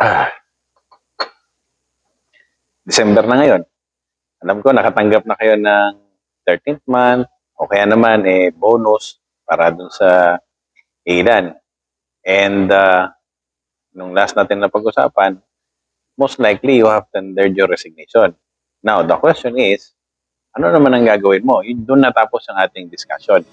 Ah, December na ngayon. Alam ko nakatanggap na kayo ng 13th month o kaya naman bonus para dun sa ilan. And nung last natin na pag-usapan, most likely you have tendered your resignation. Now, the question is, ano naman ang gagawin mo? Yun, doon natapos ang ating discussion.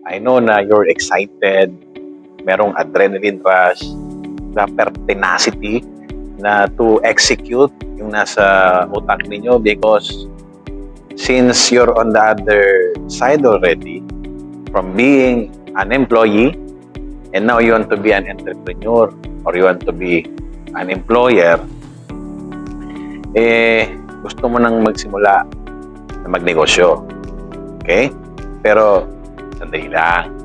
I know na you're excited, merong adrenaline rush, na pertinacity na to execute yung nasa utak ninyo because since you're on the other side already from being an employee and now you want to be an entrepreneur or you want to be an employer, gusto mo nang magsimula na magnegosyo. Okay? Pero sandali lang.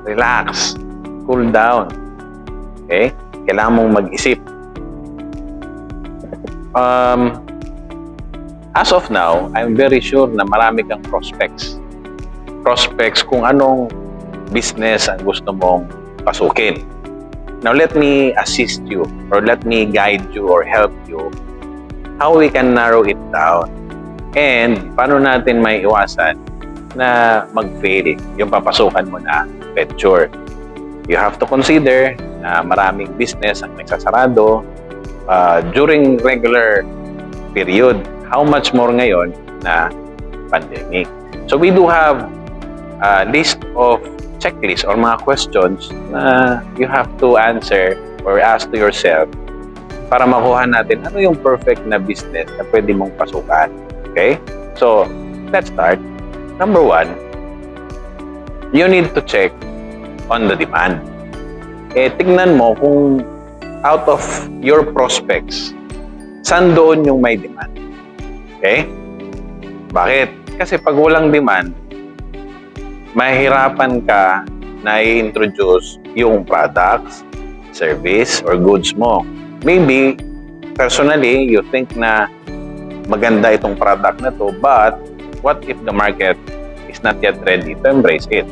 Relax. Cool down. Okay? Kailangan mong mag-isip. As of now, I'm very sure na marami kang prospects. Prospects kung anong business ang gusto mong pasukin. Now, let me assist you or let me guide you or help you how we can narrow it down and paano natin may iwasan na mag-fail yung papasukan mo na venture. You have to consider na maraming business ang nagsasarado during regular period. How much more ngayon na pandemic. So we do have a list of checklists or mga questions na you have to answer or ask to yourself para makuha natin ano yung perfect na business na pwede mong pasukan. Okay? So, let's start. Number one, you need to check on the demand. Tignan mo kung out of your prospects, saan doon yung may demand. Okay? Bakit? Kasi pag walang demand, mahihirapan ka na i-introduce yung products, service, or goods mo. Maybe, personally, you think na maganda itong product na to, but what if the market is not yet ready to embrace it?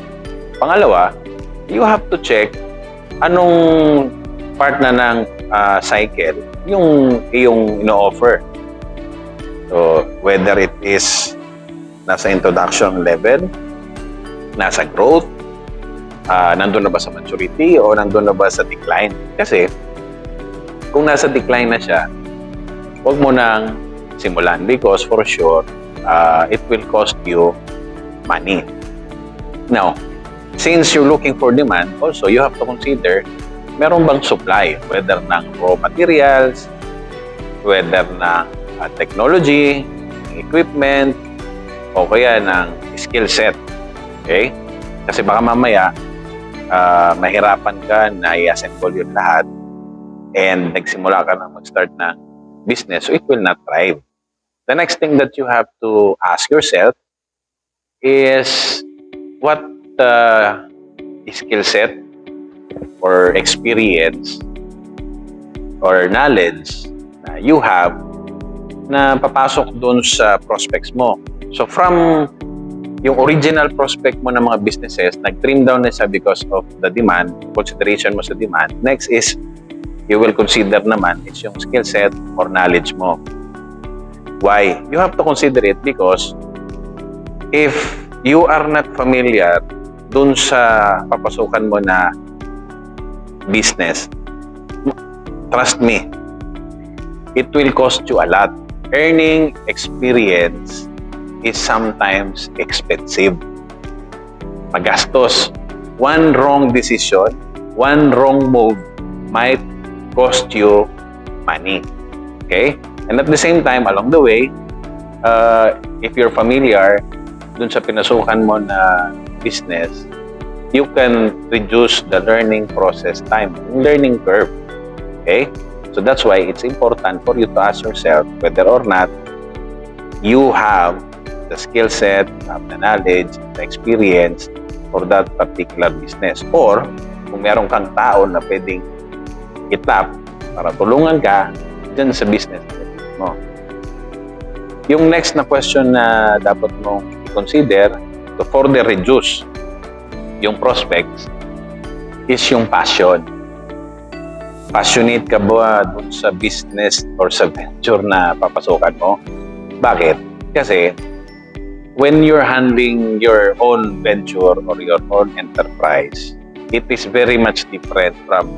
Pangalawa, you have to check anong part na ng cycle yung iyong ino-offer. So, whether it is nasa introduction level, nasa growth, nandun na ba sa maturity, o nandun na ba sa decline? Kasi, kung nasa decline na siya, huwag mo nang simulan because for sure, it will cost you money. Now, since you're looking for demand, also you have to consider meron bang supply, whether ng raw materials, whether ng technology, equipment, o kaya ng skill set. Okay? Kasi baka mamaya, mahirapan ka na i-assemble yun lahat and nagsimula ka na mag-start ng business, so it will not thrive. The next thing that you have to ask yourself is what skill set or experience or knowledge na you have na papasok doon sa prospects mo. So from yung original prospect mo ng mga businesses, nag-trim down na siya because of the demand, consideration mo sa demand. Next is, you will consider naman is yung skill set or knowledge mo. Why? You have to consider it because if you are not familiar dun sa papasukan mo na business, trust me, it will cost you a lot. Earning experience is sometimes expensive. Magastos. One wrong decision, one wrong move might cost you money. Okay? And at the same time, along the way, if you're familiar dun sa pinasukan mo na business, you can reduce the learning process time, learning curve. Okay? So that's why it's important for you to ask yourself whether or not you have the skill set, have the knowledge, the experience for that particular business. Or kung meron kang tao na pwedeng itap para tulungan ka dyan sa business mo. Yung next na question na dapat mong i-consider to further reduce yung prospects is yung passion. Passionate ka ba dun sa business or sa venture na papasukan mo? Bakit? Kasi when you're handling your own venture or your own enterprise, it is very much different from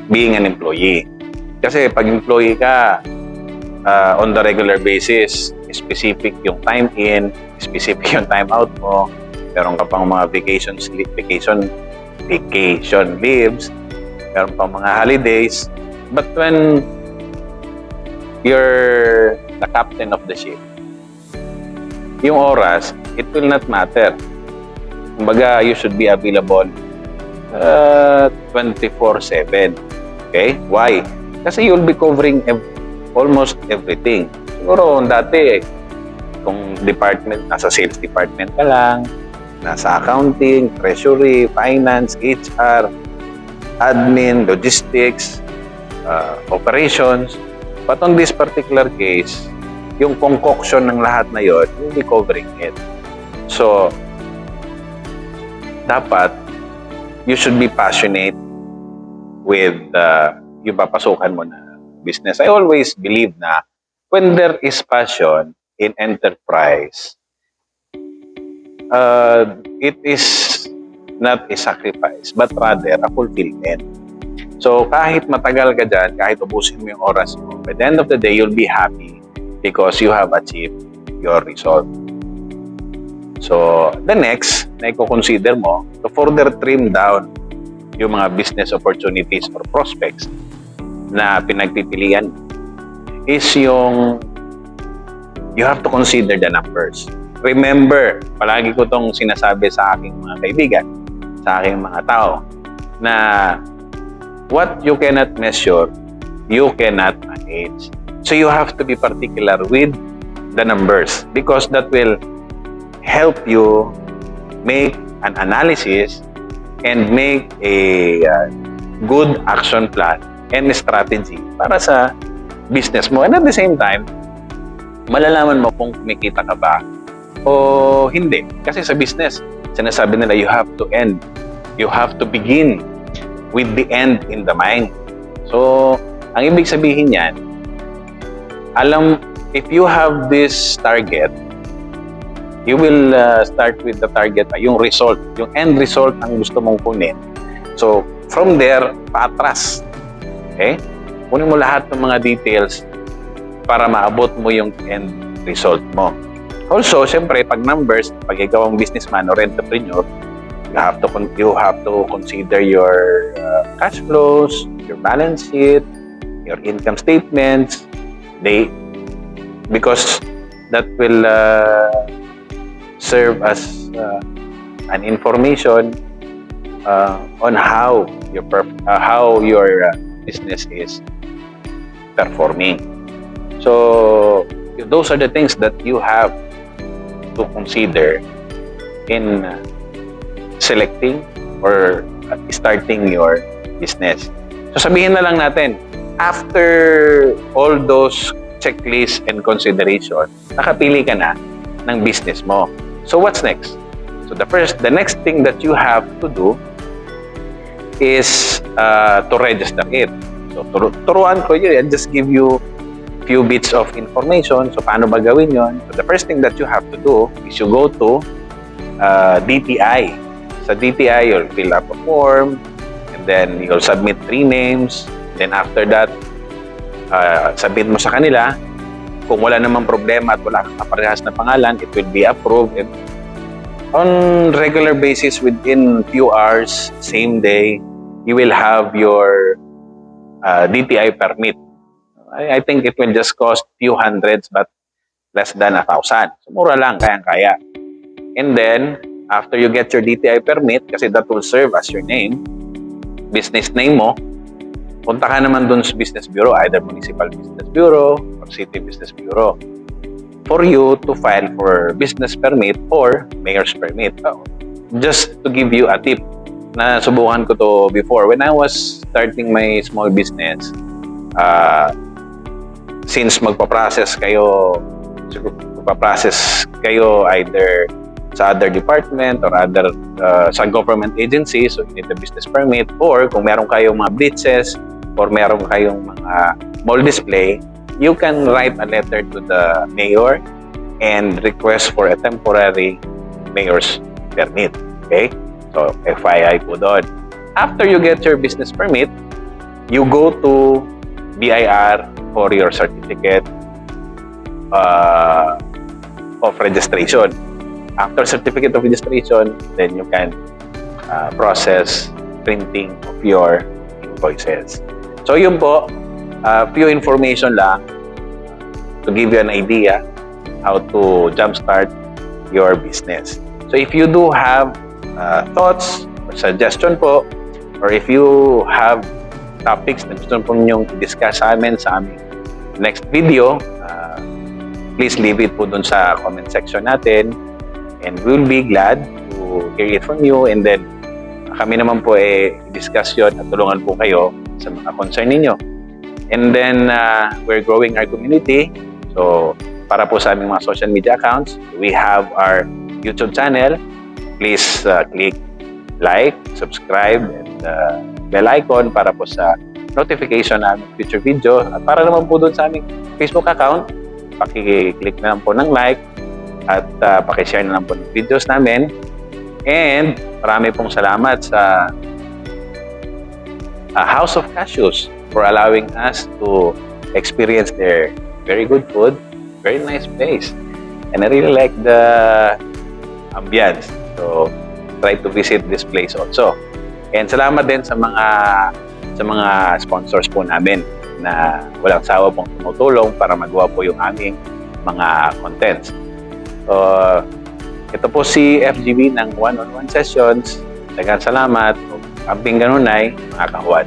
being an employee. Kasi pag employee ka, on the regular basis, specific yung time in, specific yung time out mo, meron ka pang mga vacation leaves, meron pang mga holidays. But when you're the captain of the ship, yung oras, it will not matter. Kumbaga, you should be available 24/7. Okay? Why? Kasi you'll be covering almost everything. Siguro, dati, kung department, nasa sales department ka lang, nasa accounting, treasury, finance, HR, admin, logistics, operations. But on this particular case, yung concoction ng lahat na yun, you'll be covering it. So, dapat, you should be passionate with yung papasukan mo na business. I always believe na when there is passion in enterprise, it is not a sacrifice, but rather a fulfillment. So, kahit matagal ka dyan, kahit ubusin mo yung oras mo, by the end of the day, you'll be happy because you have achieved your result. So, the next na i-consider mo to further trim down yung mga business opportunities or prospects na pinagpipilian is yung you have to consider the numbers. Remember, palagi ko tong sinasabi sa aking mga kaibigan, sa aking mga tao, na what you cannot measure, you cannot manage. So you have to be particular with the numbers because that will help you make an analysis and make a good action plan and strategy para sa business mo. And at the same time, malalaman mo kung kumikita ka ba o hindi. Kasi sa business, sinasabi nila you have to end. You have to begin with the end in the mind. So, ang ibig sabihin yan, if you have this target, you will start with the target, yung result, yung end result ang gusto mong kunin. So, from there, paatras. Okay? Kunin mo lahat ng mga details para maabot mo yung end result mo. Also, syempre, pag numbers, pag ikaw ang businessman or entrepreneur, you have to consider your cash flows, your balance sheet, your income statements, because that will serve as an information on how your business is performing. So those are the things that you have to consider in selecting or starting your business. So sabihin na lang natin, after all those checklists and consideration, nakapili ka na ng business mo. So what's next? So the next thing that you have to do is to register it. So turuan ko yun, just give you few bits of information. So paano ba gawin yun? So the first thing that you have to do is you go to DTI. Sa DTI, you'll fill up a form and then you'll submit 3 names. Then after that, submit mo sa kanila. Kung wala namang problema at wala kang kaparehas na pangalan, it will be approved. And on regular basis, within few hours, same day, you will have your DTI permit. I think it will just cost few hundreds but less than 1,000. So mura lang, kayang-kaya. And then, After you get your DTI permit, kasi that will serve as your name, business name mo, punta ka naman dun sa business bureau, either municipal business bureau or city business bureau, for you to file for business permit or mayor's permit. Just to give you a tip, na subukan ko to before. When I was starting my small business, since magpa-process kayo either sa other department or other sa government agency, so you need a business permit, or kung meron kayong mga blitzes or meron kayong mga mall display, you can write a letter to the mayor and request for a temporary mayor's permit. Okay? So, FYI po doon. After you get your business permit, you go to BIR for your certificate of registration. After certificate of registration, then you can process printing of your invoices. So yun po, few information lang to give you an idea how to jumpstart your business. So if you do have thoughts or suggestion po, or if you have topics na gusto po ninyong i-discuss sa aming next video, please leave it po dun sa comment section natin, and we'll be glad to hear it from you, and then kami naman po i-discuss yun at tulungan po kayo sa mga concern ninyo. And then we're growing our community, so para po sa aming mga social media accounts, we have our YouTube channel. Please click like, subscribe, and bell icon para po sa notification ng future video. At para naman po doon sa aming Facebook account, paki-click na lang po ng like at paki-share na lang po ng videos namin. And marami pong salamat sa House of Cashews for allowing us to experience their very good food, very nice place. And I really like the ambience. So, try to visit this place also. And salamat din sa mga sponsors po namin na walang sawa pong tumutulong para magawa po yung aming mga contents. So, ito po si FGB ng one-on-one sessions. Daghang salamat. Amping ganunay, mga kahuwad.